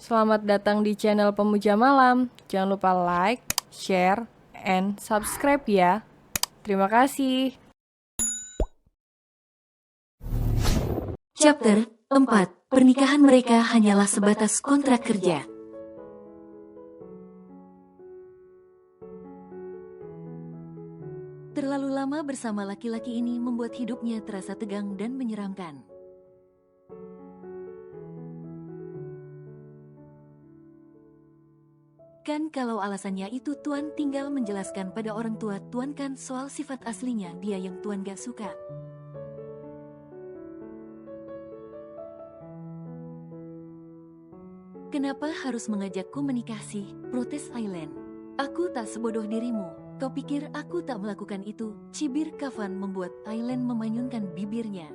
Selamat datang di channel Pemuja Malam. Jangan lupa like, share, and subscribe ya. Terima kasih. Chapter 4. Pernikahan mereka hanyalah sebatas kontrak kerja. Terlalu lama bersama laki-laki ini membuat hidupnya terasa tegang dan menyeramkan. Kan kalau alasannya itu Tuan tinggal menjelaskan pada orang tua Tuan kan soal sifat aslinya dia yang Tuan gak suka. Kenapa harus mengajakku menikah sih? Protes Aileen. Aku tak sebodoh dirimu. Kau pikir aku tak melakukan itu? Cibir Kafan membuat Aileen memanyunkan bibirnya.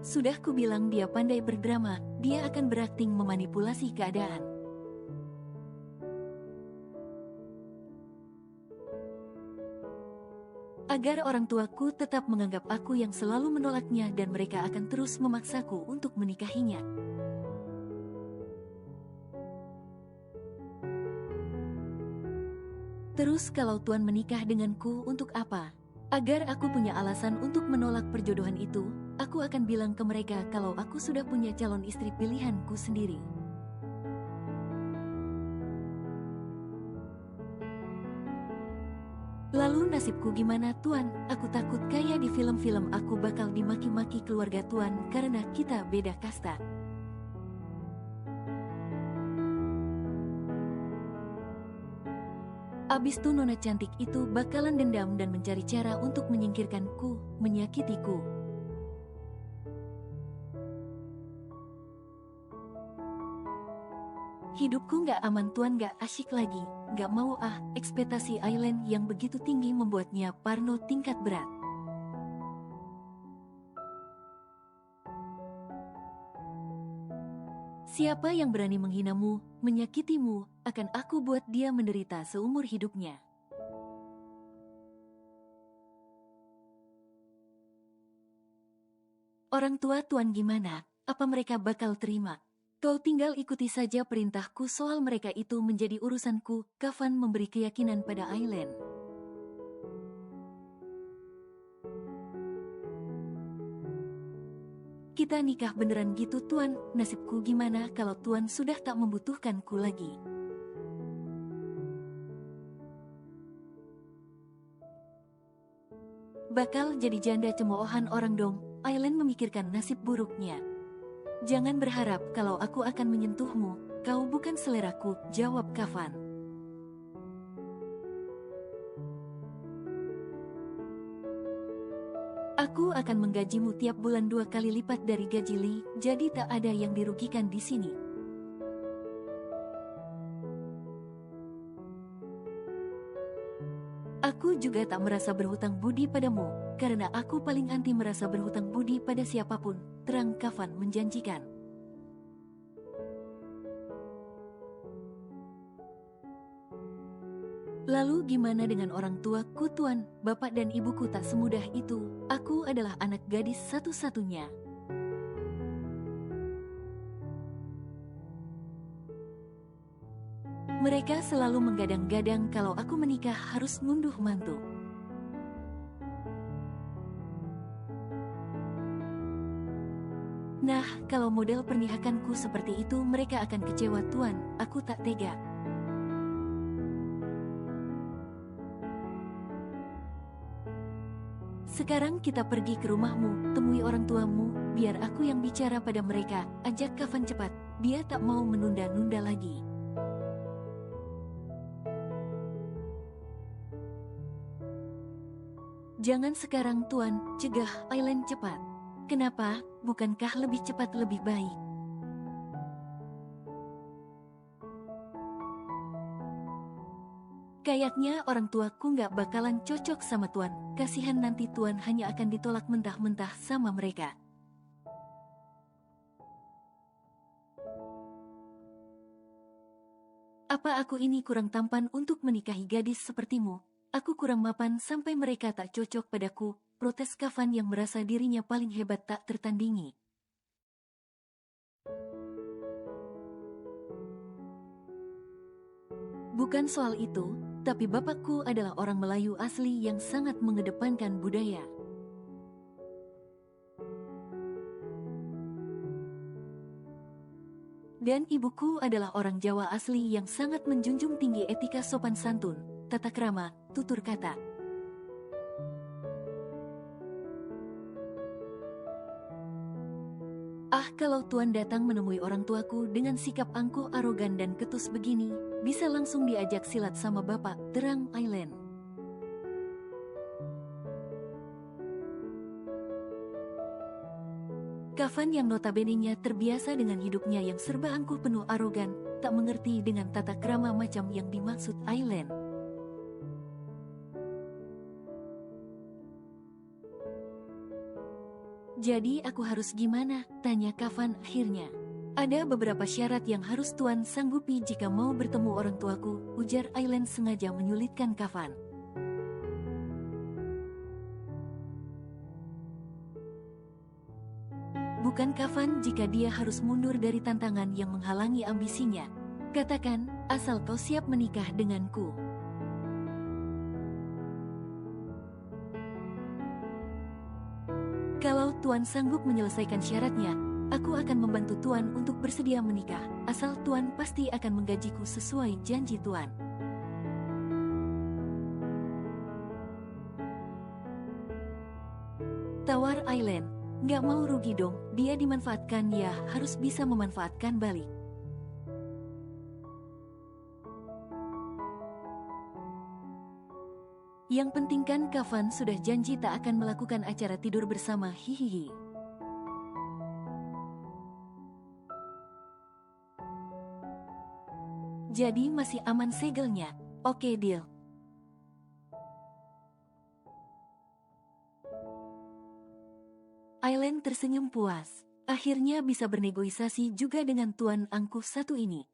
Sudah kubilang dia pandai berdrama, dia akan berakting memanipulasi keadaan. Agar orang tuaku tetap menganggap aku yang selalu menolaknya dan mereka akan terus memaksaku untuk menikahinya. Terus kalau Tuan menikah denganku untuk apa? Agar aku punya alasan untuk menolak perjodohan itu, aku akan bilang ke mereka kalau aku sudah punya calon istri pilihanku sendiri. Lalu nasibku gimana Tuan? Aku takut kayak di film-film aku bakal dimaki-maki keluarga Tuan karena kita beda kasta. Abis itu nona cantik itu bakalan dendam dan mencari cara untuk menyingkirkanku, menyakitiku. Hidupku gak aman Tuan, gak asyik lagi. Gak mau ekspektasi Aileen yang begitu tinggi membuatnya parno tingkat berat. Siapa yang berani menghinamu, menyakitimu, akan aku buat dia menderita seumur hidupnya. Orang tua Tuan gimana? Apa mereka bakal terima? Kau tinggal ikuti saja perintahku soal mereka itu menjadi urusanku, Kafan memberi keyakinan pada Aileen. Kita nikah beneran gitu Tuan, nasibku gimana kalau Tuan sudah tak membutuhkanku lagi? Bakal jadi janda cemoohan orang dong, Aileen memikirkan nasib buruknya. Jangan berharap kalau aku akan menyentuhmu, kau bukan seleraku, jawab Kafan. Aku akan menggajimu tiap bulan 2 kali lipat dari gaji Lee, jadi tak ada yang dirugikan di sini. Aku juga tak merasa berhutang budi padamu, karena aku paling anti merasa berhutang budi pada siapapun, terang Kafan menjanjikan. Lalu gimana dengan orang tuaku Tuan? Bapak dan ibuku tak semudah itu, aku adalah anak gadis satu-satunya. Mereka selalu menggadang-gadang kalau aku menikah harus ngunduh mantu. Nah, kalau model pernikahanku seperti itu mereka akan kecewa Tuan, aku tak tega. Sekarang kita pergi ke rumahmu, temui orang tuamu, biar aku yang bicara pada mereka, ajak Kafan cepat, dia tak mau menunda-nunda lagi. Jangan sekarang Tuan, cegah Aileen cepat. Kenapa? Bukankah lebih cepat lebih baik? Kayaknya orang tuaku gak bakalan cocok sama Tuan. Kasihan nanti Tuan hanya akan ditolak mentah-mentah sama mereka. Apa aku ini kurang tampan untuk menikahi gadis sepertimu? Aku kurang mapan sampai mereka tak cocok padaku. protes Kafan yang merasa dirinya paling hebat tak tertandingi. Bukan soal itu, tapi bapakku adalah orang Melayu asli yang sangat mengedepankan budaya. Dan ibuku adalah orang Jawa asli yang sangat menjunjung tinggi etika sopan santun, tata krama, tutur kata. Kalau Tuan datang menemui orang tuaku dengan sikap angkuh, arogan dan ketus begini, bisa langsung diajak silat sama bapak, terang Aileen. Kafan yang notabene-nya terbiasa dengan hidupnya yang serba angkuh penuh arogan, tak mengerti dengan tata krama macam yang dimaksud Aileen. Jadi aku harus gimana? Tanya Kafan akhirnya. Ada beberapa syarat yang harus Tuan sanggupi jika mau bertemu orang tuaku, ujar Aileen sengaja menyulitkan Kafan. Bukan Kafan jika dia harus mundur dari tantangan yang menghalangi ambisinya. Katakan, asal kau siap menikah denganku. Kalau Tuan sanggup menyelesaikan syaratnya, aku akan membantu Tuan untuk bersedia menikah, asal Tuan pasti akan menggajiku sesuai janji Tuan. Tawar Aileen, nggak mau rugi dong, dia dimanfaatkan ya harus bisa memanfaatkan balik. Yang penting kan Kafan sudah janji tak akan melakukan acara tidur bersama, hihihi. Jadi masih aman segelnya, oke deal. Aileen tersenyum puas, akhirnya bisa bernegosiasi juga dengan Tuan angkuh satu ini.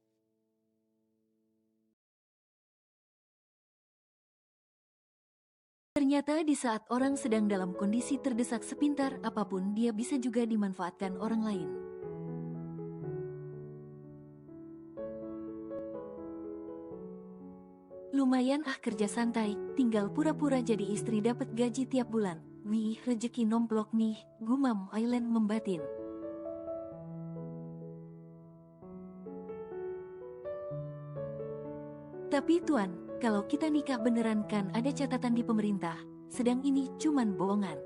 Ternyata di saat orang sedang dalam kondisi terdesak sepintar apapun dia bisa juga dimanfaatkan orang lain. Lumayan kerja santai, tinggal pura-pura jadi istri dapat gaji tiap bulan. Wih, rejeki nomplok nih, gumam Aileen membatin. Tapi Tuan, kalau kita nikah beneran kan ada catatan di pemerintah, sedang ini cuman bohongan.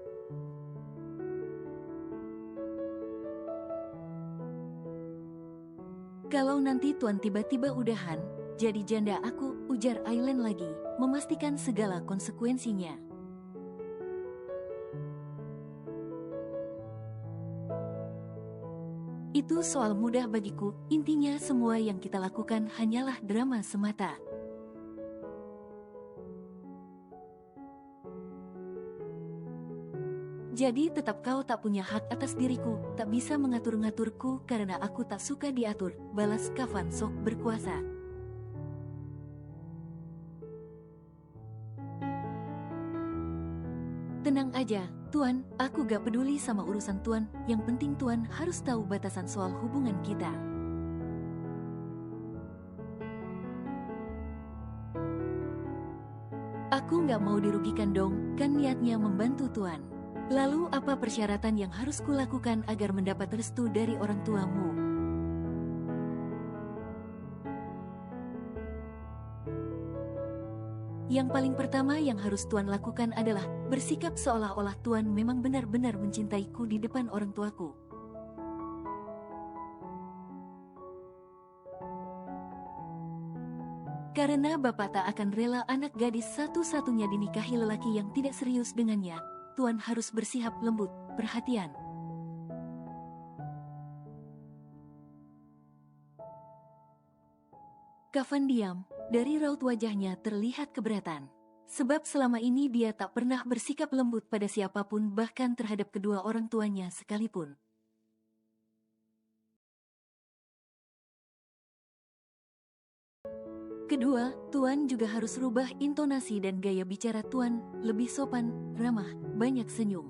Kalau nanti Tuan tiba-tiba udahan, jadi janda aku, ujar Aileen lagi, memastikan segala konsekuensinya. Itu soal mudah bagiku, intinya semua yang kita lakukan hanyalah drama semata. Jadi tetap kau tak punya hak atas diriku, tak bisa mengatur-ngaturku karena aku tak suka diatur, balas Kafan sok berkuasa. Tenang aja, Tuan, aku gak peduli sama urusan Tuan, yang penting Tuan harus tahu batasan soal hubungan kita. Aku gak mau dirugikan dong, kan niatnya membantu Tuan. Lalu apa persyaratan yang harus kulakukan agar mendapat restu dari orang tuamu? Yang paling pertama yang harus Tuan lakukan adalah bersikap seolah-olah Tuan memang benar-benar mencintaiku di depan orang tuaku. Karena Bapak tak akan rela anak gadis satu-satunya dinikahi lelaki yang tidak serius dengannya, Tuan harus bersihap lembut, perhatian. Kafan diam, dari raut wajahnya terlihat keberatan. Sebab selama ini dia tak pernah bersikap lembut pada siapapun bahkan terhadap kedua orang tuanya sekalipun. Kedua, Tuan juga harus rubah intonasi dan gaya bicara Tuan, lebih sopan, ramah, banyak senyum.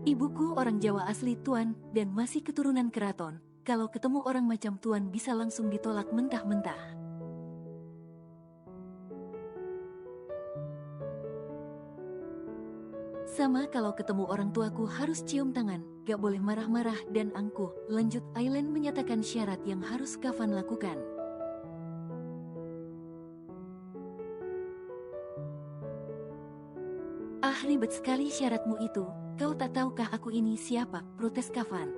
Ibuku orang Jawa asli Tuan, dan masih keturunan keraton. Kalau ketemu orang macam Tuan bisa langsung ditolak mentah-mentah. Sama kalau ketemu orang tuaku harus cium tangan, gak boleh marah-marah dan angkuh. Lanjut, Aileen menyatakan syarat yang harus Kafan lakukan. Ah, ribet sekali syaratmu itu. Kau tak tahukah aku ini siapa? Protes Kafan.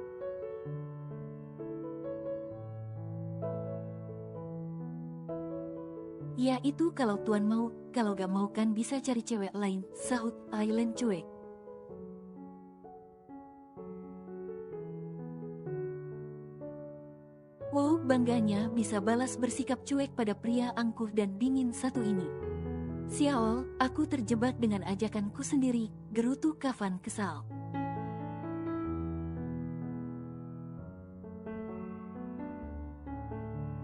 Ya itu kalau Tuan mau, kalau gak mau kan bisa cari cewek lain, sahut Aileen cuek. Wow, bangganya bisa balas bersikap cuek pada pria angkuh dan dingin satu ini. Sial, aku terjebak dengan ajakanku sendiri, gerutu Kafan kesal.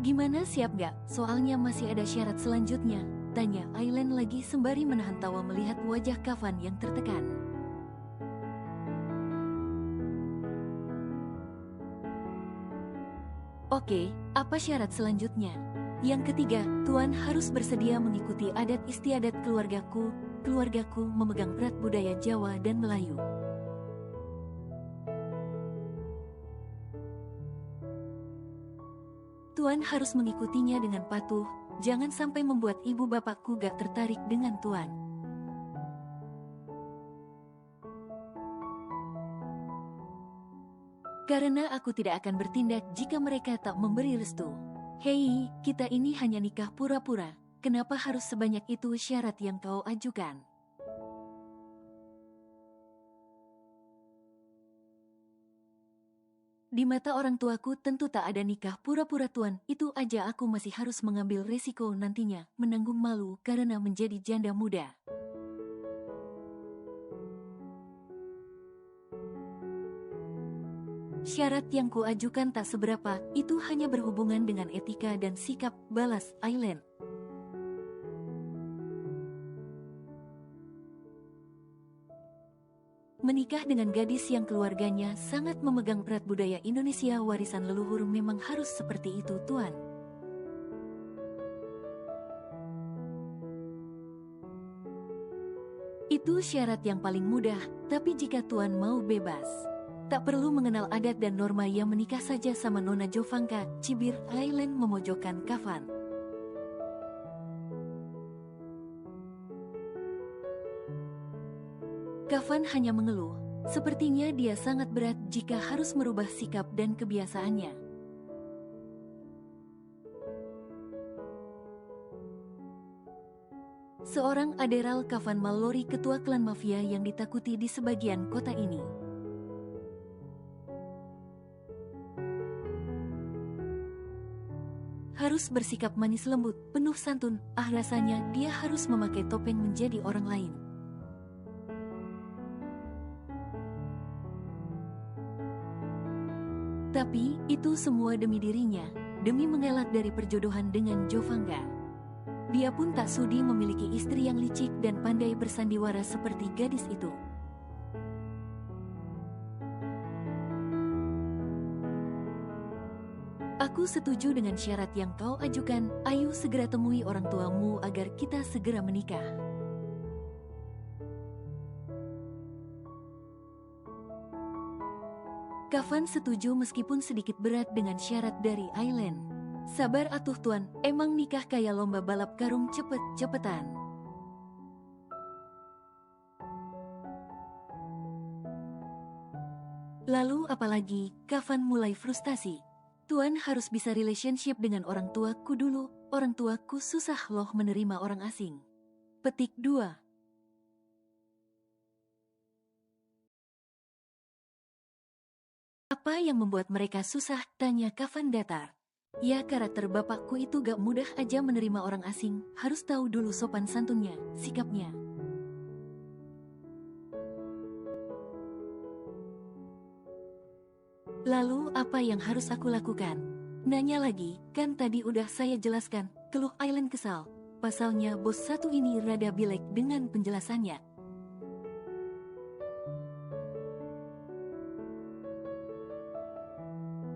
Gimana, siap gak? Soalnya masih ada syarat selanjutnya, tanya Aileen lagi sembari menahan tawa melihat wajah Kafan yang tertekan. Oke, apa syarat selanjutnya? Yang ketiga, Tuan harus bersedia mengikuti adat istiadat keluargaku. Keluargaku memegang erat budaya Jawa dan Melayu. Tuan harus mengikutinya dengan patuh, jangan sampai membuat ibu bapakku gak tertarik dengan Tuan. Karena aku tidak akan bertindak jika mereka tak memberi restu. Hei, kita ini hanya nikah pura-pura, kenapa harus sebanyak itu syarat yang kau ajukan? Di mata orang tuaku tentu tak ada nikah pura-pura Tuan, itu aja aku masih harus mengambil resiko nantinya, menanggung malu karena menjadi janda muda. Syarat yang kuajukan tak seberapa, itu hanya berhubungan dengan etika dan sikap, balas Aileen. Menikah dengan gadis yang keluarganya sangat memegang erat budaya Indonesia warisan leluhur memang harus seperti itu Tuan. Itu syarat yang paling mudah, tapi jika Tuan mau bebas, tak perlu mengenal adat dan norma yang menikah saja sama Nona Jovanka, cibir Aileen memojokkan Kafan. Kafan hanya mengeluh, sepertinya dia sangat berat jika harus merubah sikap dan kebiasaannya. Seorang Admiral Kafan Mallory, ketua klan mafia yang ditakuti di sebagian kota ini. Harus bersikap manis lembut, penuh santun, rasanya dia harus memakai topeng menjadi orang lain. Tapi, itu semua demi dirinya, demi mengelak dari perjodohan dengan Jovanka. Dia pun tak sudi memiliki istri yang licik dan pandai bersandiwara seperti gadis itu. Aku setuju dengan syarat yang kau ajukan, ayo segera temui orang tuamu agar kita segera menikah. Kafan setuju meskipun sedikit berat dengan syarat dari Aileen. Sabar atuh Tuan, emang nikah kayak lomba balap karung cepet-cepetan. Lalu apalagi, Kafan mulai frustasi. Tuan harus bisa relationship dengan orang tuaku dulu, orang tuaku susah loh menerima orang asing. Petik 2. Apa yang membuat mereka susah? Tanya Kafan datar. Ya karakter bapakku itu gak mudah aja menerima orang asing, harus tahu dulu sopan santunnya, sikapnya. Lalu apa yang harus aku lakukan? Nanya lagi, kan tadi udah saya jelaskan, keluh Aileen kesal. Pasalnya bos satu ini rada bilek dengan penjelasannya.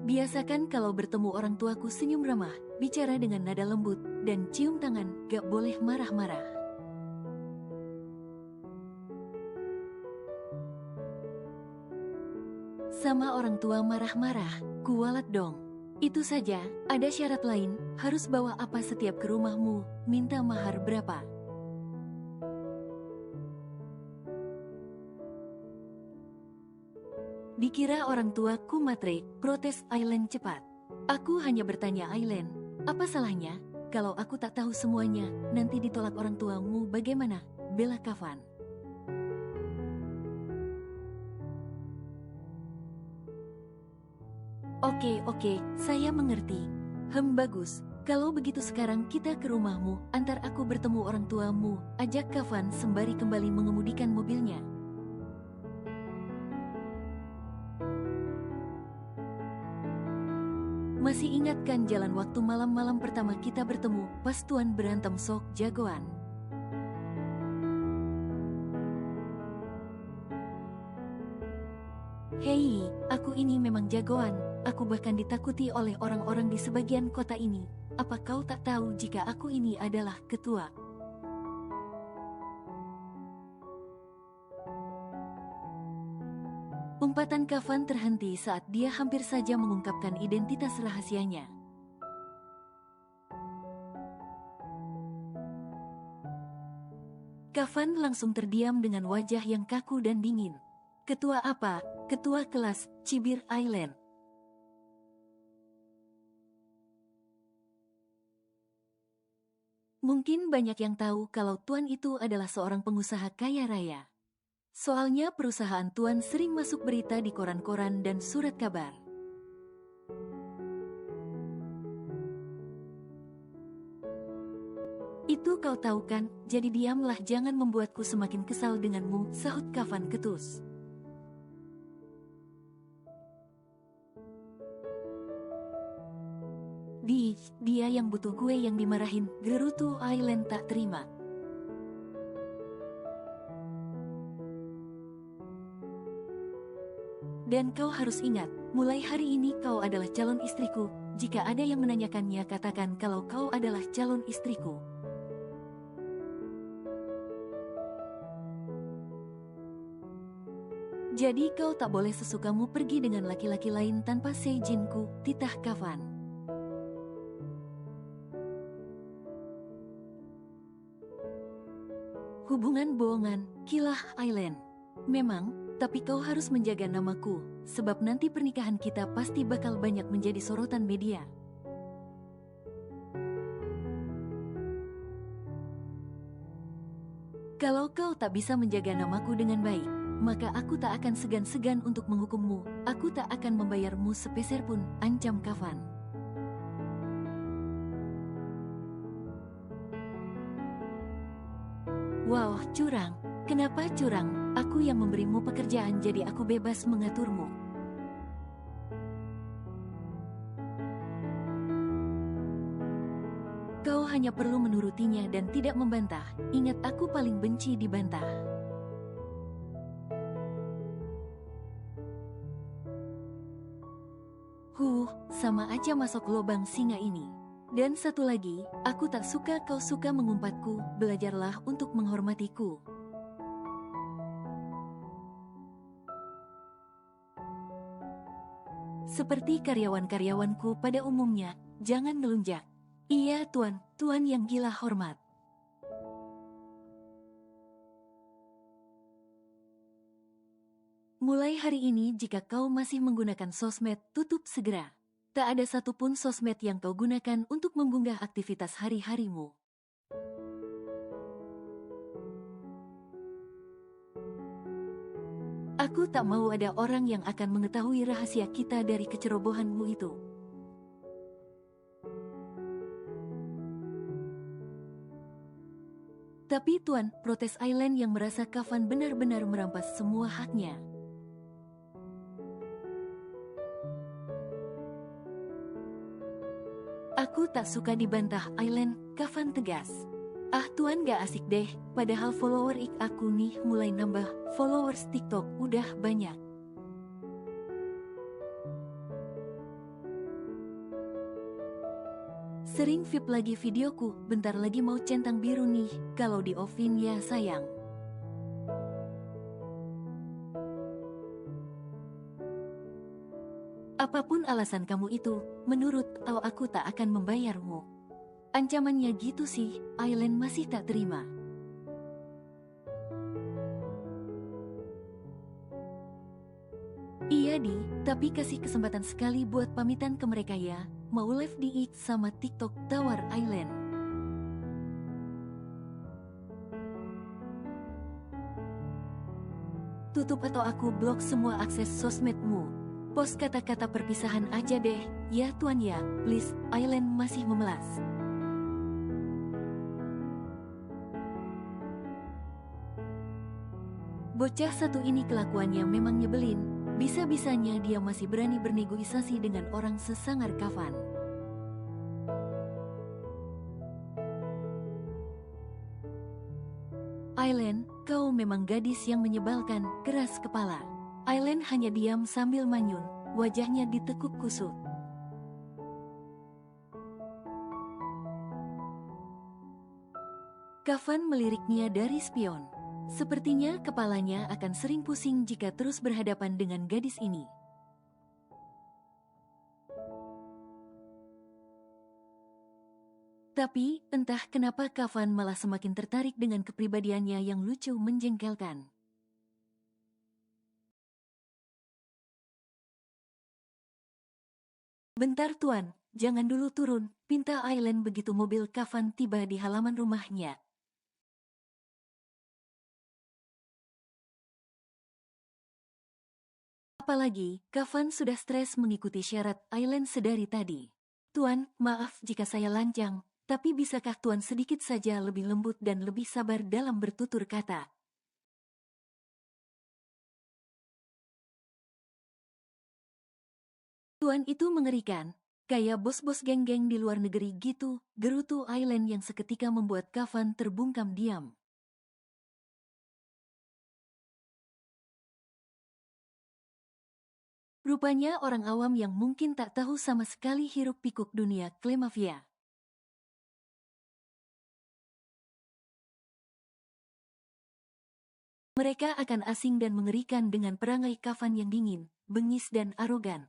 Biasakan kalau bertemu orang tuaku senyum ramah, bicara dengan nada lembut, dan cium tangan, gak boleh marah-marah. Sama orang tua marah-marah, kualat dong. Itu saja, ada syarat lain, harus bawa apa setiap ke rumahmu, minta mahar berapa. Dikira orang tuaku matre, protes Aileen cepat. Aku hanya bertanya Aileen, apa salahnya? Kalau aku tak tahu semuanya, nanti ditolak orang tuamu bagaimana? Bela Kafan. Oke, saya mengerti. Bagus. Kalau begitu sekarang kita ke rumahmu, antar aku bertemu orang tuamu, ajak Kafan sembari kembali mengemudikan mobilnya. Masih ingat kan jalan waktu malam-malam pertama kita bertemu, pas Tuan berantem sok jagoan. Hei, aku ini memang jagoan, aku bahkan ditakuti oleh orang-orang di sebagian kota ini. Apa kau tak tahu jika aku ini adalah ketua? Umpatan Kafan terhenti saat dia hampir saja mengungkapkan identitas rahasianya. Kafan langsung terdiam dengan wajah yang kaku dan dingin. Ketua apa? Ketua kelas, Cibir Aileen. Mungkin banyak yang tahu kalau Tuan itu adalah seorang pengusaha kaya raya. Soalnya perusahaan Tuan sering masuk berita di koran-koran dan surat kabar. Itu kau tahu kan, jadi diamlah, jangan membuatku semakin kesal denganmu, sahut Kafan ketus. Dia yang butuh gue yang dimarahin, gerutu Aileen tak terima. Dan kau harus ingat, mulai hari ini kau adalah calon istriku. Jika ada yang menanyakannya, katakan kalau kau adalah calon istriku. Jadi kau tak boleh sesukamu pergi dengan laki-laki lain tanpa seizinku, titah Kafan. Hubungan bohongan, kilah Aileen. Memang, tapi kau harus menjaga namaku, sebab nanti pernikahan kita pasti bakal banyak menjadi sorotan media. Kalau kau tak bisa menjaga namaku dengan baik, maka aku tak akan segan-segan untuk menghukummu. Aku tak akan membayarmu sepeser pun, ancam Kafan. Wow, curang. Kenapa curang? Aku yang memberimu pekerjaan, jadi aku bebas mengaturmu. Kau hanya perlu menurutinya dan tidak membantah. Ingat, aku paling benci dibantah. Sama aja masuk lubang singa ini. Dan satu lagi, aku tak suka kau suka mengumpatku, belajarlah untuk menghormatiku. Seperti karyawan-karyawanku pada umumnya, jangan melunjak. Iya tuan, tuan yang gila hormat. Mulai hari ini jika kau masih menggunakan sosmed, tutup segera. Tak ada satupun sosmed yang kau gunakan untuk mengunggah aktivitas hari-harimu. Aku tak mau ada orang yang akan mengetahui rahasia kita dari kecerobohanmu itu. Tapi tuan, protes Aileen yang merasa Kafan benar-benar merampas semua haknya. Aku tak suka dibantah, Aileen, Kafan tegas. Ah tuan gak asik deh, padahal follower aku nih mulai nambah, followers TikTok udah banyak. Sering VIP lagi videoku, bentar lagi mau centang biru nih, kalau di offin ya sayang. Apapun alasan kamu itu, menurut aku tak akan membayarmu. Ancamannya gitu sih, Aileen masih tak terima. Iya di, tapi kasih kesempatan sekali buat pamitan ke mereka ya. Mau live di X sama TikTok, tawar Aileen. Tutup atau aku blok semua akses sosmedmu. Post kata-kata perpisahan aja deh, ya tuan ya, please, Aileen masih memelas. Bocah satu ini kelakuannya memang nyebelin, bisa-bisanya dia masih berani bernegosiasi dengan orang sesangar Kafan. Aileen, kau memang gadis yang menyebalkan, keras kepala. Aileen hanya diam sambil manyun, wajahnya ditekuk kusut. Kafan meliriknya dari spion. Sepertinya kepalanya akan sering pusing jika terus berhadapan dengan gadis ini. Tapi, entah kenapa Kafan malah semakin tertarik dengan kepribadiannya yang lucu menjengkelkan. Bentar tuan, jangan dulu turun, pinta Aileen begitu mobil Kafan tiba di halaman rumahnya. Apalagi, Kafan sudah stres mengikuti syarat Aileen sedari tadi. Tuan, maaf jika saya lancang, tapi bisakah tuan sedikit saja lebih lembut dan lebih sabar dalam bertutur kata? Tuan itu mengerikan, kayak bos-bos geng-geng di luar negeri gitu, gerutu Aileen yang seketika membuat Kafan terbungkam diam. Rupanya orang awam yang mungkin tak tahu sama sekali hiruk-pikuk dunia Klemavia. Mereka akan asing dan mengerikan dengan perangai Kafan yang dingin, bengis dan arogan.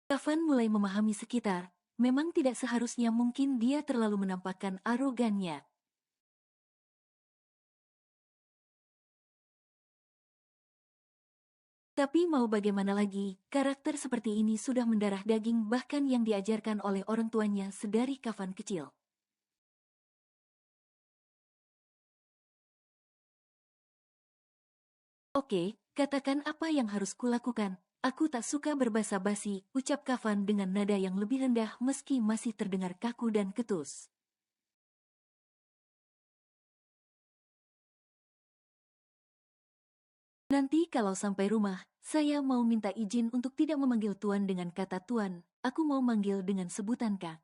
Kafan mulai memahami sekitar, memang tidak seharusnya mungkin dia terlalu menampakkan arogannya. Tapi mau bagaimana lagi, karakter seperti ini sudah mendarah daging bahkan yang diajarkan oleh orang tuanya sedari Kafan kecil. Oke, katakan apa yang harus kulakukan. Aku tak suka berbasa basi, ucap Kafan dengan nada yang lebih rendah meski masih terdengar kaku dan ketus. Nanti kalau sampai rumah, saya mau minta izin untuk tidak memanggil Tuan dengan kata Tuan, aku mau manggil dengan sebutan Kak.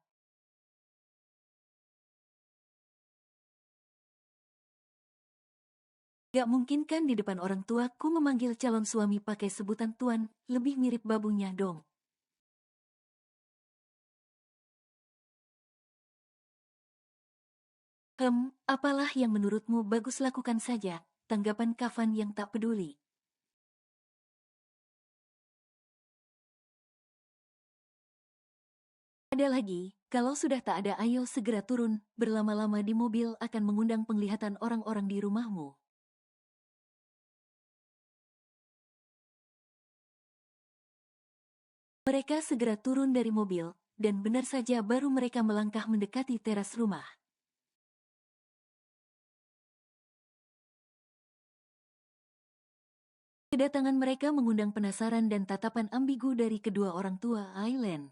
Gak mungkin kan di depan orang tuaku memanggil calon suami pakai sebutan Tuan, lebih mirip babunya dong. Apalah yang menurutmu bagus lakukan saja, tanggapan Kafan yang tak peduli. Ada lagi, kalau sudah tak ada ayo segera turun, berlama-lama di mobil akan mengundang penglihatan orang-orang di rumahmu. Mereka segera turun dari mobil, dan benar saja baru mereka melangkah mendekati teras rumah. Kedatangan mereka mengundang penasaran dan tatapan ambigu dari kedua orang tua Aileen.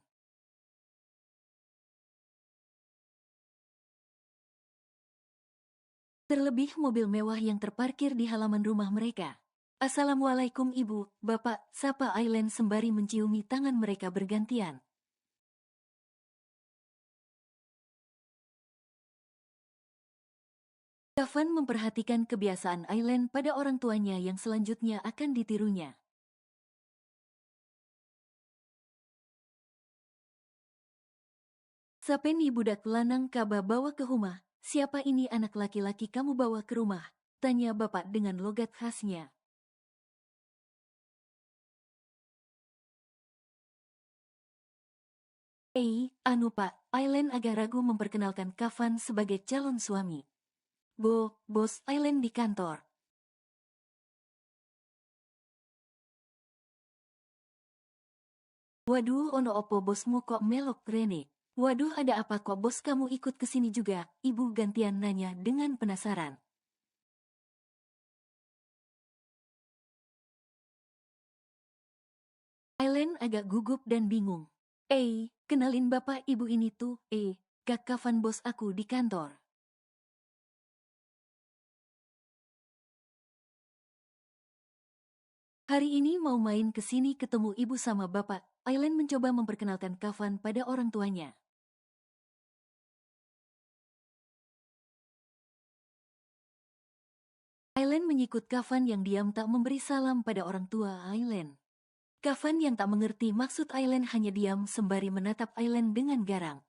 Terlebih mobil mewah yang terparkir di halaman rumah mereka. Assalamualaikum ibu, bapak, sapa Aileen sembari menciumi tangan mereka bergantian. Kafan memperhatikan kebiasaan Aileen pada orang tuanya yang selanjutnya akan ditirunya. Sapeni budak lanang kaba bawa ke rumah, siapa ini anak laki-laki kamu bawa ke rumah? Tanya bapak dengan logat khasnya. Anu pak, Aileen agak ragu memperkenalkan Kafan sebagai calon suami. Bos Aileen di kantor. Waduh, ono opo bosmu kok melok Rene? Waduh, ada apa kok bos kamu ikut ke sini juga? Ibu gantian nanya dengan penasaran. Aileen agak gugup dan bingung. Kenalin bapak ibu ini tuh, Kak Kafan bos aku di kantor. Hari ini mau main ke sini ketemu ibu sama bapak. Aileen mencoba memperkenalkan Kafan pada orang tuanya. Aileen menyikut Kafan yang diam tak memberi salam pada orang tua Aileen. Kafan yang tak mengerti maksud Aileen hanya diam sembari menatap Aileen dengan garang.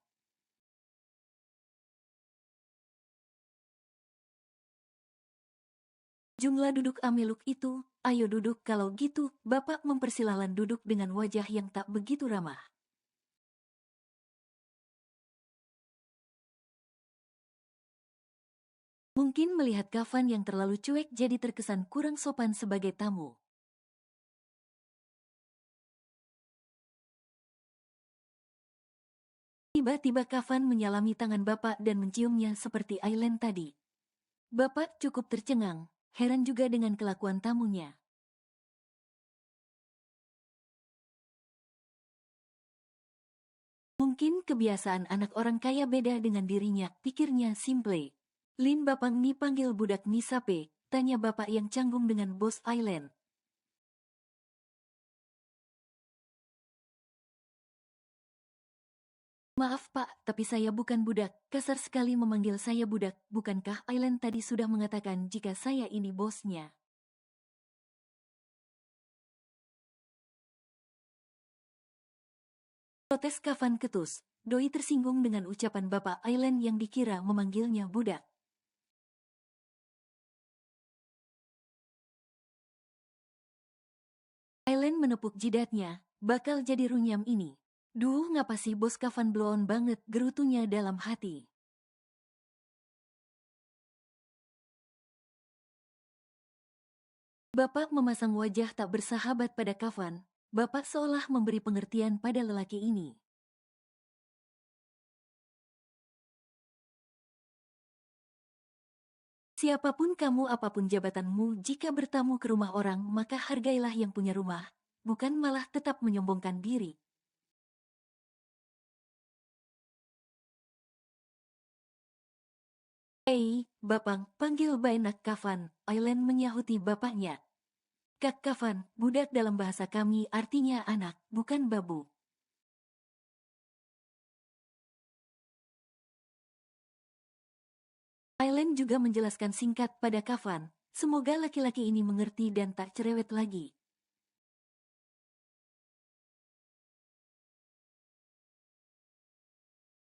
Jumlah duduk Ameluk itu, ayo duduk kalau gitu, bapak mempersilahkan duduk dengan wajah yang tak begitu ramah. Mungkin melihat Kafan yang terlalu cuek jadi terkesan kurang sopan sebagai tamu. Tiba-tiba Kafan menyalami tangan bapak dan menciumnya seperti Aileen tadi. Bapak cukup tercengang, heran juga dengan kelakuan tamunya. Mungkin kebiasaan anak orang kaya beda dengan dirinya, pikirnya simple. Lin Bapang ni panggil budak ni sape, tanya bapak yang canggung dengan bos Aileen. Maaf pak, tapi saya bukan budak, kasar sekali memanggil saya budak, bukankah Aileen tadi sudah mengatakan jika saya ini bosnya? Protes Kafan ketus, doi tersinggung dengan ucapan bapak Aileen yang dikira memanggilnya budak. Aileen menepuk jidatnya, bakal jadi runyam ini. Duh, ngapa sih bos Kafan bloon banget, gerutunya dalam hati. Bapak memasang wajah tak bersahabat pada Kafan. Bapak seolah memberi pengertian pada lelaki ini. Siapapun kamu, apapun jabatanmu, jika bertamu ke rumah orang, maka hargailah yang punya rumah, bukan malah tetap menyombongkan diri. Bapang, panggil bainak Kafan, Aileen menyahuti bapaknya. Kak Kafan, budak dalam bahasa kami artinya anak, bukan babu. Aileen juga menjelaskan singkat pada Kafan, semoga laki-laki ini mengerti dan tak cerewet lagi.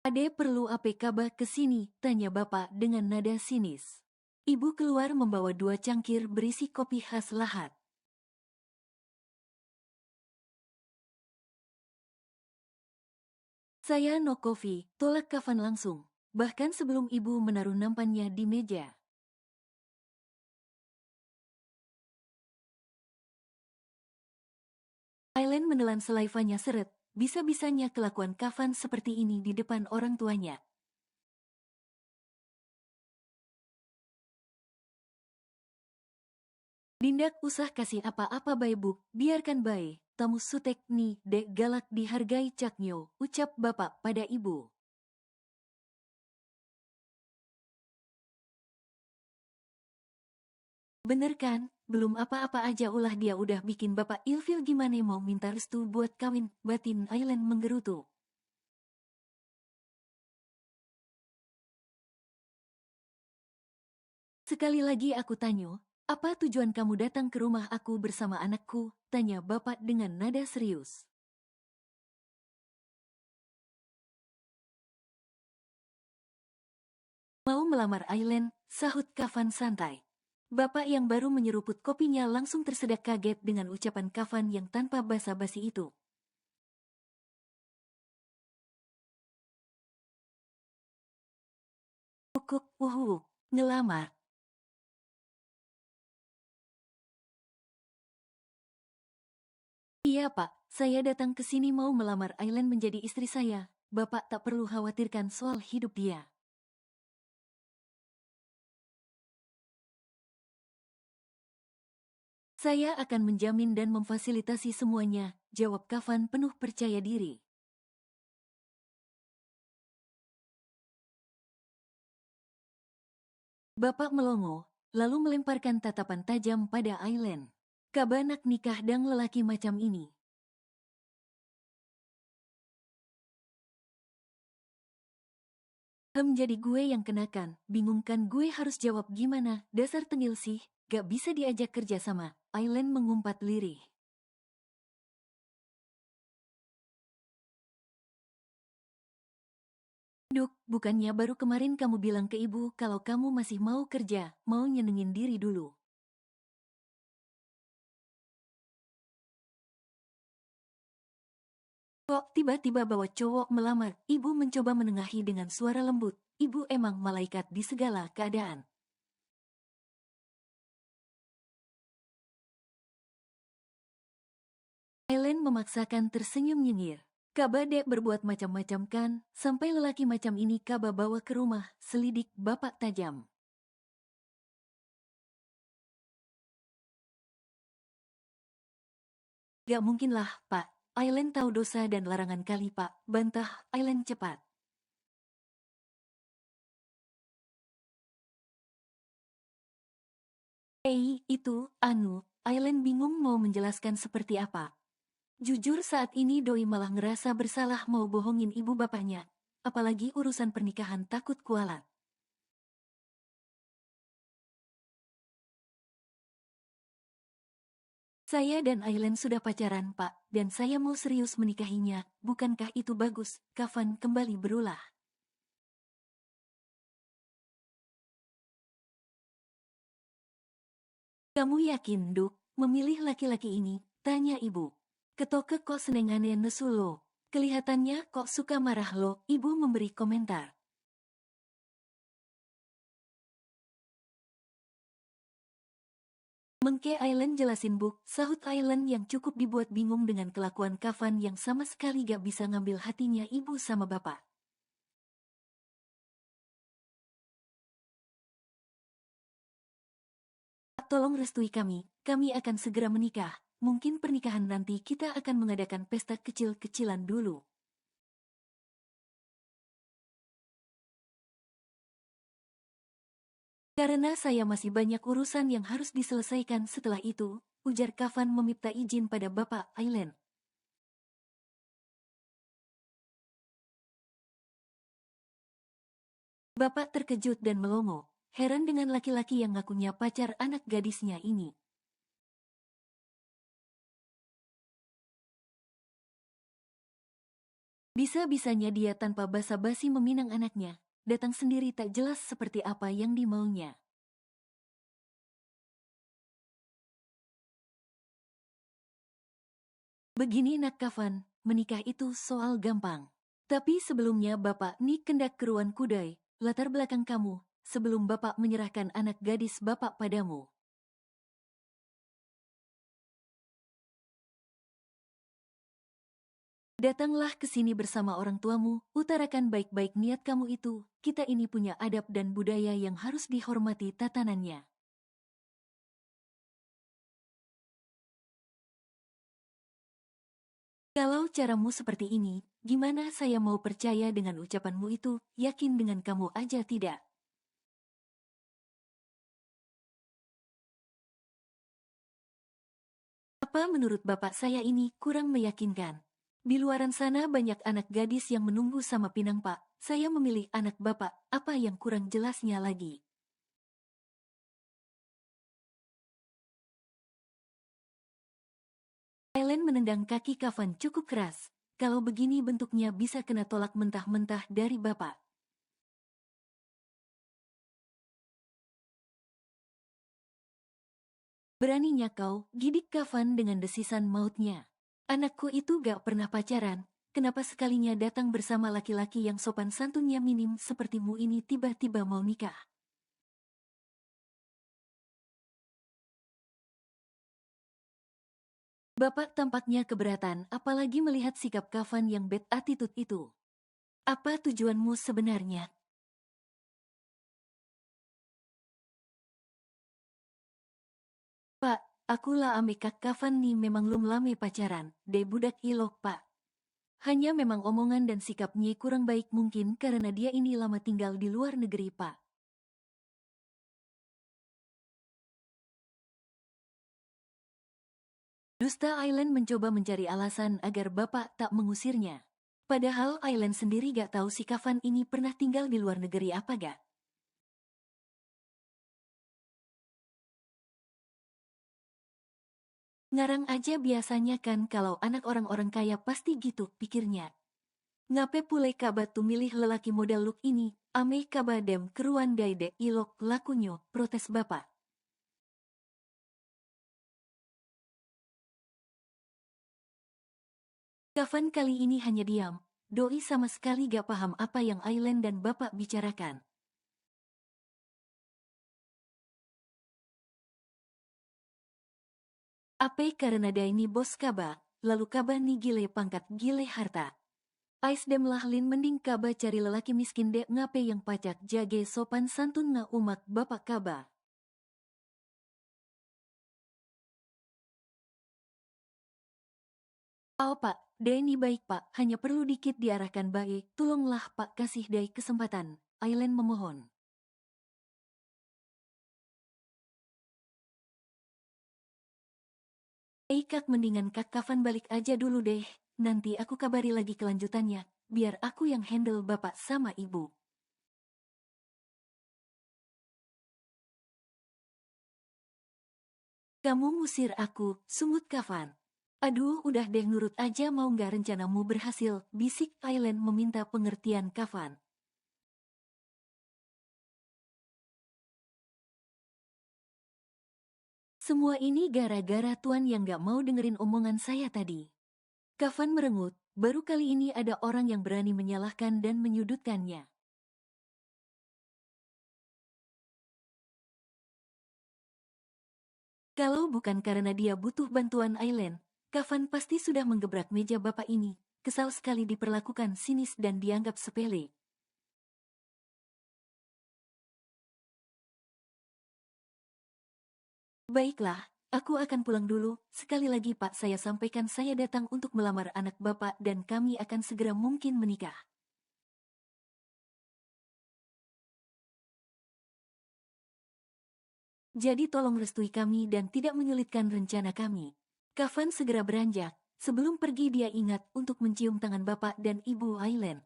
Ade perlu apa kabar ke sini, tanya bapak dengan nada sinis. Ibu keluar membawa 2 cangkir berisi kopi khas Lahat. Saya no coffee, tolak Kafan langsung, bahkan sebelum ibu menaruh nampannya di meja. Aileen menelan selaivanya seret, bisa-bisanya kelakuan Kafan seperti ini di depan orang tuanya. Dindak usah kasih apa-apa bae bu, biarkan bae, tamu sutek nih dek galak dihargai caknyo, ucap bapak pada ibu. Bener kan, Belum apa-apa aja ulah dia udah bikin bapak ilfil, gimana mau minta restu buat kawin, batin Aileen menggerutu. Sekali lagi aku tanya, apa tujuan kamu datang ke rumah aku bersama anakku? Tanya bapak dengan nada serius. Mau melamar Aileen, sahut Kafan santai. Bapak yang baru menyeruput kopinya langsung tersedak kaget dengan ucapan Kafan yang tanpa basa-basi itu. Kuk, ngelamar. Iya pak, saya datang ke sini mau melamar Aileen menjadi istri saya. Bapak tak perlu khawatirkan soal hidup dia. Saya akan menjamin dan memfasilitasi semuanya, jawab Kafan penuh percaya diri. Bapak melongo, lalu melemparkan tatapan tajam pada Aileen. Kabanak nikah dang lelaki macam ini. Jadi gue yang kenakan, bingung kan gue harus jawab gimana, dasar tengil sih, gak bisa diajak kerja sama, Aileen mengumpat lirih. Duk, bukannya baru kemarin kamu bilang ke ibu kalau kamu masih mau kerja, mau nyenengin diri dulu. Kok tiba-tiba bawa cowok melamar, ibu mencoba menengahi dengan suara lembut, ibu emang malaikat di segala keadaan. Aileen memaksakan tersenyum nyengir. Kaba dek berbuat macam-macam kan, sampai lelaki macam ini Kaba bawa ke rumah, selidik bapak tajam. Gak mungkin lah, Pak. Aileen tahu dosa dan larangan kali, Pak. Bantah Aileen cepat. Itu, Aileen bingung mau menjelaskan seperti apa. Jujur saat ini Doi malah ngerasa bersalah mau bohongin ibu bapaknya. Apalagi urusan pernikahan takut kualat. Saya dan Aileen sudah pacaran, Pak, dan saya mau serius menikahinya. Bukankah itu bagus? Kafan kembali berulah. Kamu yakin, Duk, memilih laki-laki ini? Tanya ibu. Ketokek kok senengannya nesu lo. Kelihatannya kok suka marah lo, ibu memberi komentar. Mengke Aileen jelasin Buk, sahut Aileen yang cukup dibuat bingung dengan kelakuan Kafan yang sama sekali gak bisa ngambil hatinya ibu sama bapak. Tolong restui kami akan segera menikah. Mungkin pernikahan nanti kita akan mengadakan pesta kecil-kecilan dulu. Karena saya masih banyak urusan yang harus diselesaikan setelah itu, ujar Kafan meminta izin pada Bapak Aileen. Bapak terkejut dan melongo, heran dengan laki-laki yang ngakunya pacar anak gadisnya ini. Bisa-bisanya dia tanpa basa-basi meminang anaknya, datang sendiri tak jelas seperti apa yang dimaunya. Begini nak Kafan, menikah itu soal gampang. Tapi sebelumnya Bapak nih kendak keruan kudai, latar belakang kamu, sebelum Bapak menyerahkan anak gadis Bapak padamu. Datanglah ke sini bersama orang tuamu, utarakan baik-baik niat kamu itu, kita ini punya adab dan budaya yang harus dihormati tatanannya. Kalau caramu seperti ini, gimana saya mau percaya dengan ucapanmu itu, yakin dengan kamu aja tidak? Apa menurut bapak saya ini kurang meyakinkan? Di luaran sana banyak anak gadis yang menunggu sama Pinang Pak. Saya memilih anak bapak, apa yang kurang jelasnya lagi? Aileen menendang kaki Kafan cukup keras. Kalau begini bentuknya bisa kena tolak mentah-mentah dari bapak. Beraninya kau gidik Kafan dengan desisan mautnya. Anakku itu gak pernah pacaran. Kenapa sekalinya datang bersama laki-laki yang sopan santunnya minim sepertimu ini tiba-tiba mau nikah? Bapak tampaknya keberatan apalagi melihat sikap Kafan yang bad attitude itu. Apa tujuanmu sebenarnya? Pak, aku lah ame kak Kafan ni memang lum lame pacaran, de budak ilok pak. Hanya memang omongan dan sikapnya kurang baik mungkin karena dia ini lama tinggal di luar negeri pak. Dusta Island mencoba mencari alasan agar bapak tak mengusirnya. Padahal Island sendiri gak tahu si Kafan ini pernah tinggal di luar negeri apa gak. Ngarang aja biasanya kan kalau anak orang-orang kaya pasti gitu pikirnya. Ngape pule kabat tu milih lelaki model look ini, ame kabadem keruan daide ilok lakunyo, protes bapak. Kafan kali ini hanya diam, doi sama sekali gak paham apa yang Aileen dan bapak bicarakan. Ape karena dia ini bos kaba, lalu kaba ni gile pangkat gile harta. Ais dem lahlin mending kaba cari lelaki miskin de ngape yang pacak jage sopan santun nga umak bapak kaba. Oh pak, dia ini baik pak, hanya perlu dikit diarahkan baik, tolonglah pak kasih dia kesempatan, Aileen memohon. Kak mendingan kak Kafan balik aja dulu deh, nanti aku kabari lagi kelanjutannya, biar aku yang handle bapak sama ibu. Kamu ngusir aku, sungut Kafan. Aduh udah deh nurut aja mau nggak rencanamu berhasil, bisik Aileen meminta pengertian Kafan. Semua ini gara-gara Tuan yang gak mau dengerin omongan saya tadi. Kafan merengut, baru kali ini ada orang yang berani menyalahkan dan menyudutkannya. Kalau bukan karena dia butuh bantuan Aileen, Kafan pasti sudah menggebrak meja bapak ini. Kesal sekali diperlakukan sinis dan dianggap sepele. Baiklah, aku akan pulang dulu. Sekali lagi Pak saya sampaikan saya datang untuk melamar anak Bapak dan kami akan segera mungkin menikah. Jadi tolong restui kami dan tidak menyulitkan rencana kami. Kafan segera beranjak. Sebelum pergi dia ingat untuk mencium tangan Bapak dan Ibu Aileen.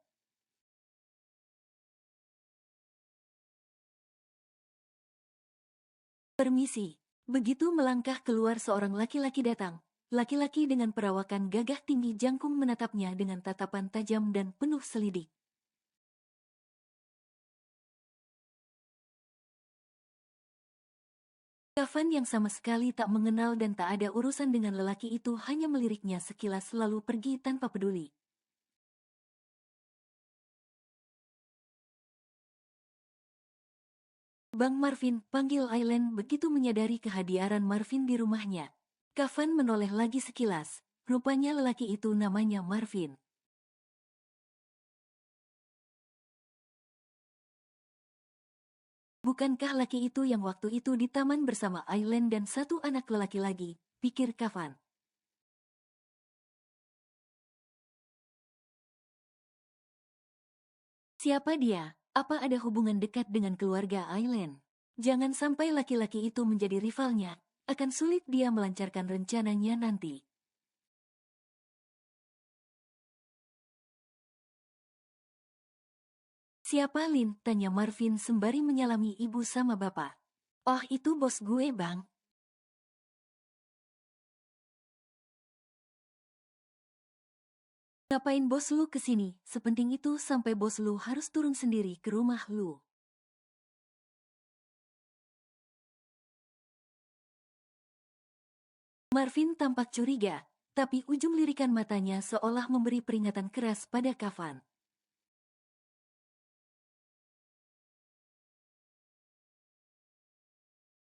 Permisi. Begitu melangkah keluar seorang laki-laki datang. Laki-laki dengan perawakan gagah tinggi jangkung menatapnya dengan tatapan tajam dan penuh selidik. Kafan yang sama sekali tak mengenal dan tak ada urusan dengan lelaki itu hanya meliriknya sekilas lalu pergi tanpa peduli. Bang Marvin, panggil Aileen begitu menyadari kehadiran Marvin di rumahnya. Kafan menoleh lagi sekilas. Rupanya lelaki itu namanya Marvin. Bukankah laki itu yang waktu itu di taman bersama Aileen dan satu anak lelaki lagi, pikir Kafan. Siapa dia? Apa ada hubungan dekat dengan keluarga Aileen? Jangan sampai laki-laki itu menjadi rivalnya. akan sulit dia melancarkan rencananya nanti. Siapa Lin? Tanya Marvin sembari menyalami ibu sama bapak. Oh, itu bos gue, Bang. Ngapain bos lu kesini? Sepenting itu sampai bos lu harus turun sendiri ke rumah lu. Marvin tampak curiga, tapi ujung lirikan matanya seolah memberi peringatan keras pada Kavan.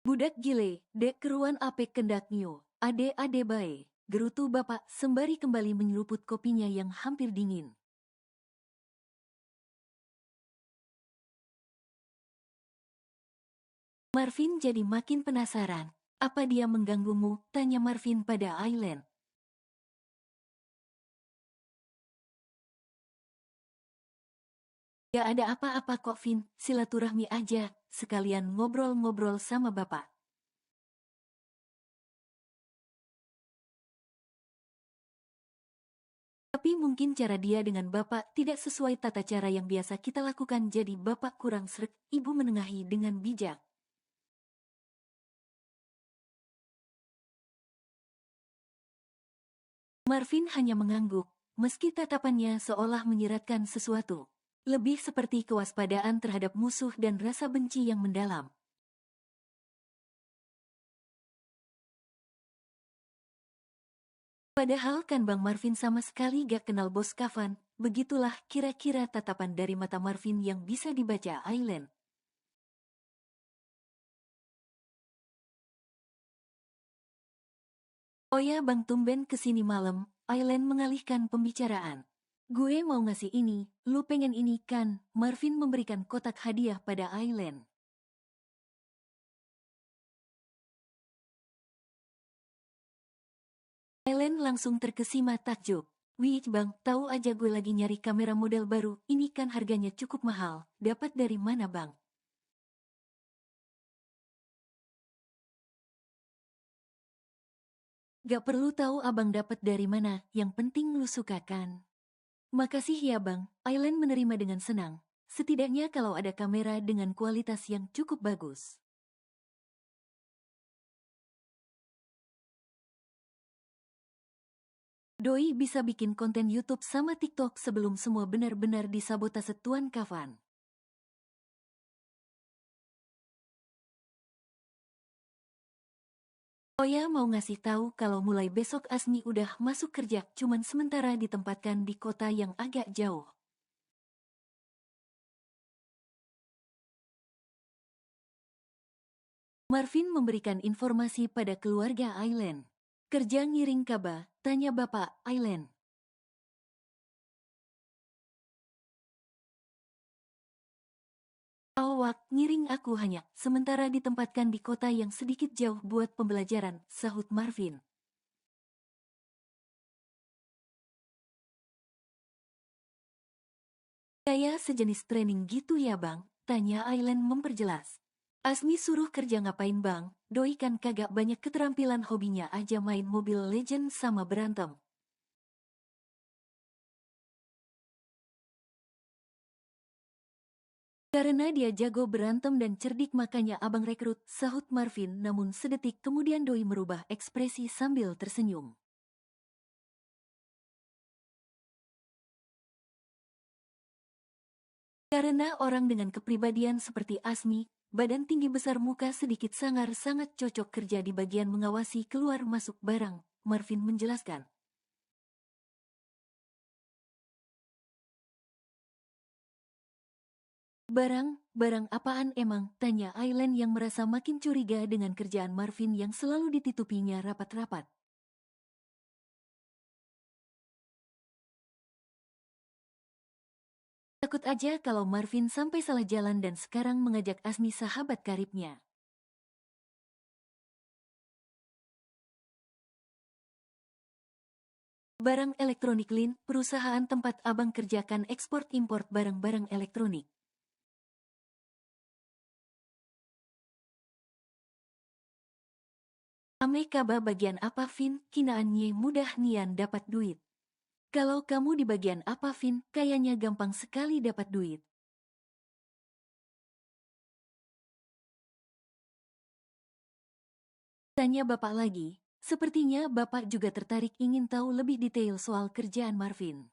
Budak gile, dek keruan apek kendak nyo, ade bae, gerutu bapak sembari kembali menyeruput kopinya yang hampir dingin. Marvin jadi makin penasaran. Apa dia mengganggumu? Tanya Marvin pada Aileen. Gak ada apa-apa kok Vin, silaturahmi aja, sekalian ngobrol-ngobrol sama bapak. Tapi mungkin cara dia dengan bapak tidak sesuai tata cara yang biasa kita lakukan, jadi bapak kurang srek, ibu menengahi dengan bijak. Marvin hanya mengangguk, meski tatapannya seolah menyiratkan sesuatu. Lebih seperti kewaspadaan terhadap musuh dan rasa benci yang mendalam. Padahal kan Bang Marvin sama sekali gak kenal bos Kavan, begitulah kira-kira tatapan dari mata Marvin yang bisa dibaca Aileen. Oh ya Bang, tumben kesini malam, Aileen mengalihkan pembicaraan. Gue mau ngasih ini, lu pengen ini kan? Marvin memberikan kotak hadiah pada Aileen. Aileen langsung terkesima takjub. Wih Bang, tahu aja gue lagi nyari kamera model baru, ini kan harganya cukup mahal, dapat dari mana Bang? Gak perlu tahu abang dapat dari mana, yang penting lu suka kan? Makasih ya bang, Aileen menerima dengan senang. Setidaknya kalau ada kamera dengan kualitas yang cukup bagus. Doi bisa bikin konten YouTube sama TikTok sebelum semua benar-benar disabotase Tuan Kavan. Oh ya, mau ngasih tahu kalau mulai besok Asmi udah masuk kerja, cuman sementara ditempatkan di kota yang agak jauh. Marvin memberikan informasi pada keluarga Aileen. Kerja ngiring kaba, tanya bapak Aileen. Awak, ngiring aku hanya, sementara ditempatkan di kota yang sedikit jauh buat pembelajaran, sahut Marvin. Kayak sejenis training gitu ya bang, tanya Aileen memperjelas. Asmi suruh kerja ngapain bang, doi kan kagak banyak keterampilan, hobinya aja main Mobile Legends sama berantem. Karena dia jago berantem dan cerdik makanya abang rekrut, sahut Marvin, namun sedetik kemudian doi merubah ekspresi sambil tersenyum. Karena orang dengan kepribadian seperti Asmi, badan tinggi besar muka sedikit sangar sangat cocok kerja di bagian mengawasi keluar masuk barang, Marvin menjelaskan. Barang apaan emang? Tanya Aileen yang merasa makin curiga dengan kerjaan Marvin yang selalu dititupinya rapat-rapat. Takut aja kalau Marvin sampai salah jalan dan sekarang mengajak Asmi sahabat karibnya. Barang Elektronik Lin, perusahaan tempat abang kerjakan ekspor-impor barang-barang elektronik. Ame kaba bagian apa Vin? Kinaannya mudah nian dapat duit. Kalau kamu di bagian apa Vin? Kayaknya gampang sekali dapat duit. Tanya bapak lagi. Sepertinya bapak juga tertarik ingin tahu lebih detail soal kerjaan Marvin.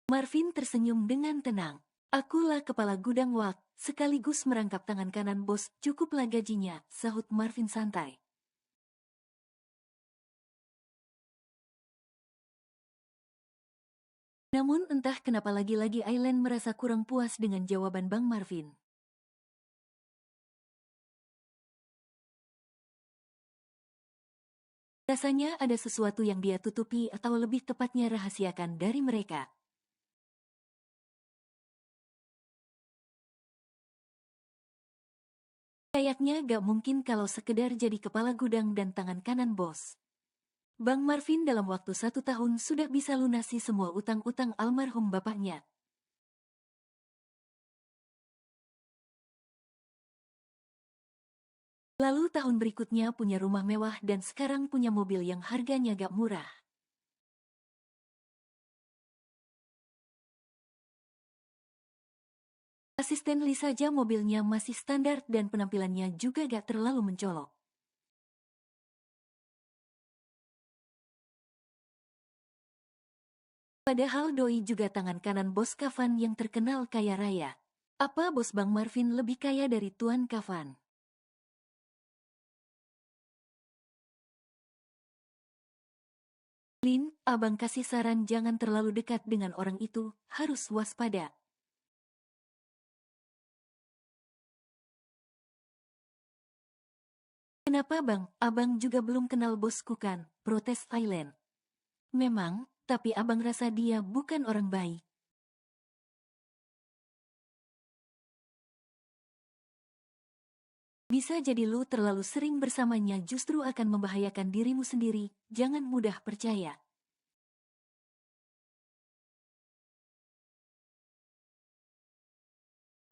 Marvin tersenyum dengan tenang. Akulah kepala gudang Wak, sekaligus merangkap tangan kanan bos, cukuplah gajinya, sahut Marvin santai. Namun entah kenapa lagi-lagi Aileen merasa kurang puas dengan jawaban Bang Marvin. Rasanya ada sesuatu yang dia tutupi atau lebih tepatnya rahasiakan dari mereka. Kayaknya gak mungkin kalau sekedar jadi kepala gudang dan tangan kanan bos. Bang Marvin dalam waktu 1 tahun sudah bisa lunasi semua utang-utang almarhum bapaknya. Lalu tahun berikutnya punya rumah mewah dan sekarang punya mobil yang harganya gak murah. Asisten Lee saja mobilnya masih standar dan penampilannya juga gak terlalu mencolok. Padahal Doi juga tangan kanan bos Kavan yang terkenal kaya raya. Apa bos Bang Marvin lebih kaya dari Tuan Kavan? Lin, abang kasih saran jangan terlalu dekat dengan orang itu, harus waspada. Kenapa bang? Abang juga belum kenal bosku kan, protes Aileen. Memang, tapi abang rasa dia bukan orang baik. Bisa jadi lu terlalu sering bersamanya justru akan membahayakan dirimu sendiri, jangan mudah percaya.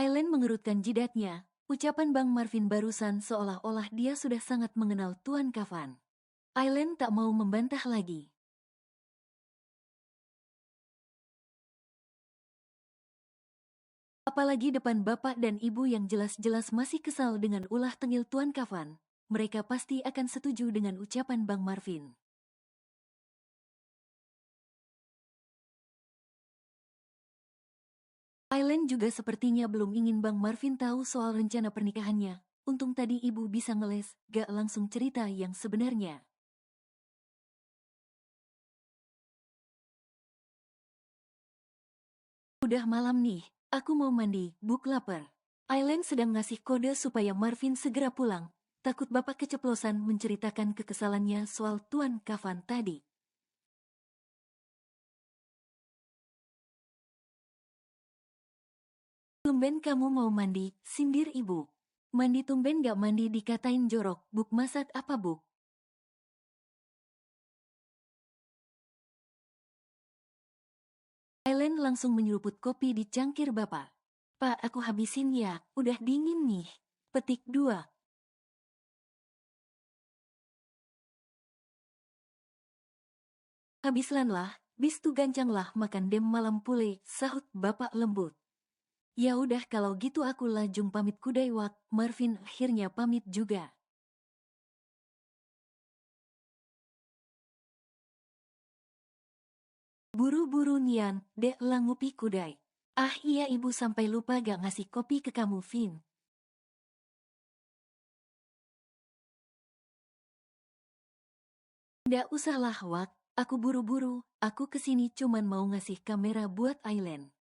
Aileen mengerutkan jidatnya, ucapan Bang Marvin barusan seolah-olah dia sudah sangat mengenal Tuan Kavan. Aileen tak mau membantah lagi. Apalagi depan bapak dan ibu yang jelas-jelas masih kesal dengan ulah tengil Tuan Kavan, mereka pasti akan setuju dengan ucapan Bang Marvin. Aileen juga sepertinya belum ingin Bang Marvin tahu soal rencana pernikahannya. Untung tadi ibu bisa ngeles, gak langsung cerita yang sebenarnya. Udah malam nih, aku mau mandi, Buk lapar. Aileen sedang ngasih kode supaya Marvin segera pulang. Takut bapak keceplosan menceritakan kekesalannya soal Tuan Kavan tadi. Tumben kamu mau mandi, sindir ibu. Mandi tumben gak mandi dikatain jorok, Buk masak apa Buk? Aileen langsung menyeruput kopi di cangkir bapak. Pak, aku habisin ya, udah dingin nih. Petik 2. Habislanlah, bis tu gancanglah makan dem malam pule, sahut bapak lembut. Ya udah kalau gitu aku lajung pamit Kudaiwak, Marvin akhirnya pamit juga. Buru-buru nian, dek langupi kudai. Ah iya ibu sampai lupa gak ngasih kopi ke kamu Vin. Nggak usahlah Wak, aku buru-buru, aku kesini cuman mau ngasih kamera buat Aileen.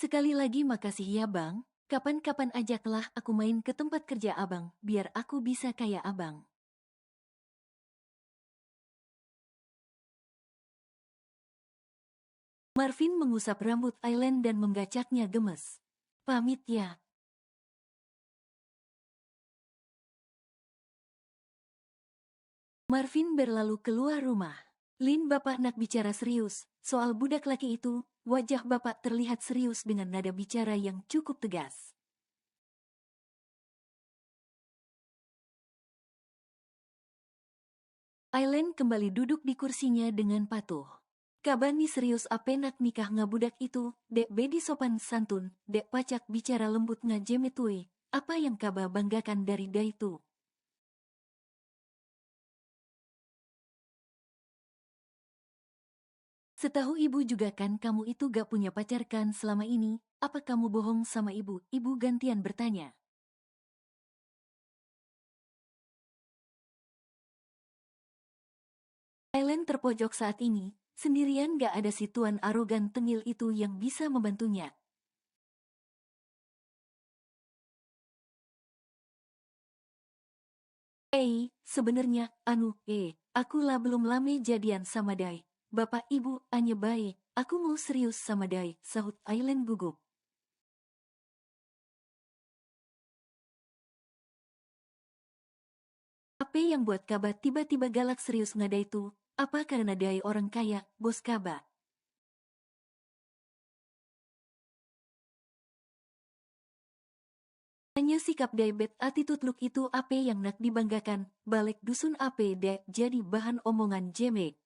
Sekali lagi makasih ya bang, kapan-kapan ajaklah aku main ke tempat kerja abang, biar aku bisa kayak abang. Marvin mengusap rambut Aileen dan menggacaknya gemes. Pamit ya. Marvin berlalu keluar rumah. Lin, bapak nak bicara serius. Soal budak laki itu, wajah bapak terlihat serius dengan nada bicara yang cukup tegas. Aileen kembali duduk di kursinya dengan patuh. Kabani serius ape nak nikah ngabudak itu, dek bedi sopan santun, dek pacak bicara lembut ngajemetue, apa yang kaba banggakan dari daitu. Setahu ibu juga kan kamu itu gak punya pacar kan selama ini, apa kamu bohong sama ibu? Ibu gantian bertanya. Aileen terpojok saat ini, sendirian gak ada si tuan arogan tengil itu yang bisa membantunya. Sebenarnya, aku lah belum lama jadian sama Dai. Bapak ibu, anya bae, aku mau serius sama Dai, sahut Aileen gugup. Apa yang buat Kaba tiba-tiba galak serius ngadai itu? Apa karena Dai orang kaya, bos Kaba? Hanya sikap Dai bad attitude look itu apa yang nak dibanggakan, balik dusun apa Dai jadi bahan omongan jemek.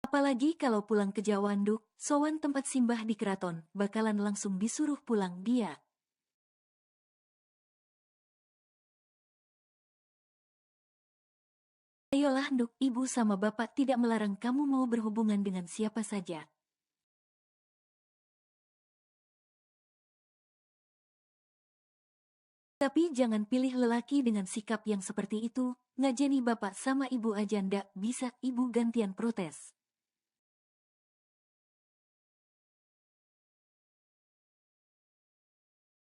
Apalagi kalau pulang ke Jawanduk, sowan tempat simbah di keraton, bakalan langsung disuruh pulang dia. Ayolah Nduk, ibu sama bapak tidak melarang kamu mau berhubungan dengan siapa saja. Tapi jangan pilih lelaki dengan sikap yang seperti itu, ngajeni bapak sama ibu aja ndak bisa, ibu gantian protes.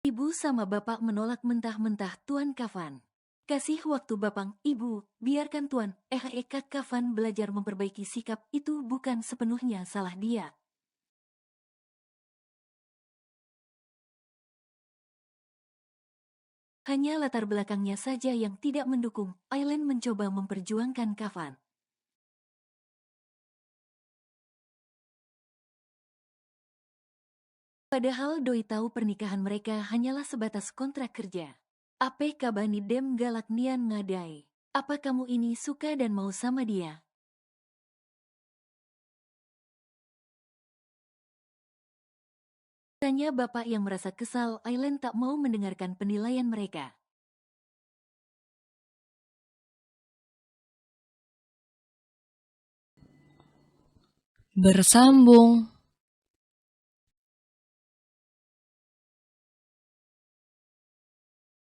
Ibu sama bapak menolak mentah-mentah Tuan Kafan. Kasih waktu bapang, ibu, biarkan Tuan, Kak Kafan belajar memperbaiki sikap itu bukan sepenuhnya salah dia. Hanya latar belakangnya saja yang tidak mendukung, Aileen mencoba memperjuangkan Kafan. Padahal Doi tahu pernikahan mereka hanyalah sebatas kontrak kerja. Ape kabani dem galak nian ngadai. Apa kamu ini suka dan mau sama dia? Tanya bapak yang merasa kesal, Aileen tak mau mendengarkan penilaian mereka. Bersambung.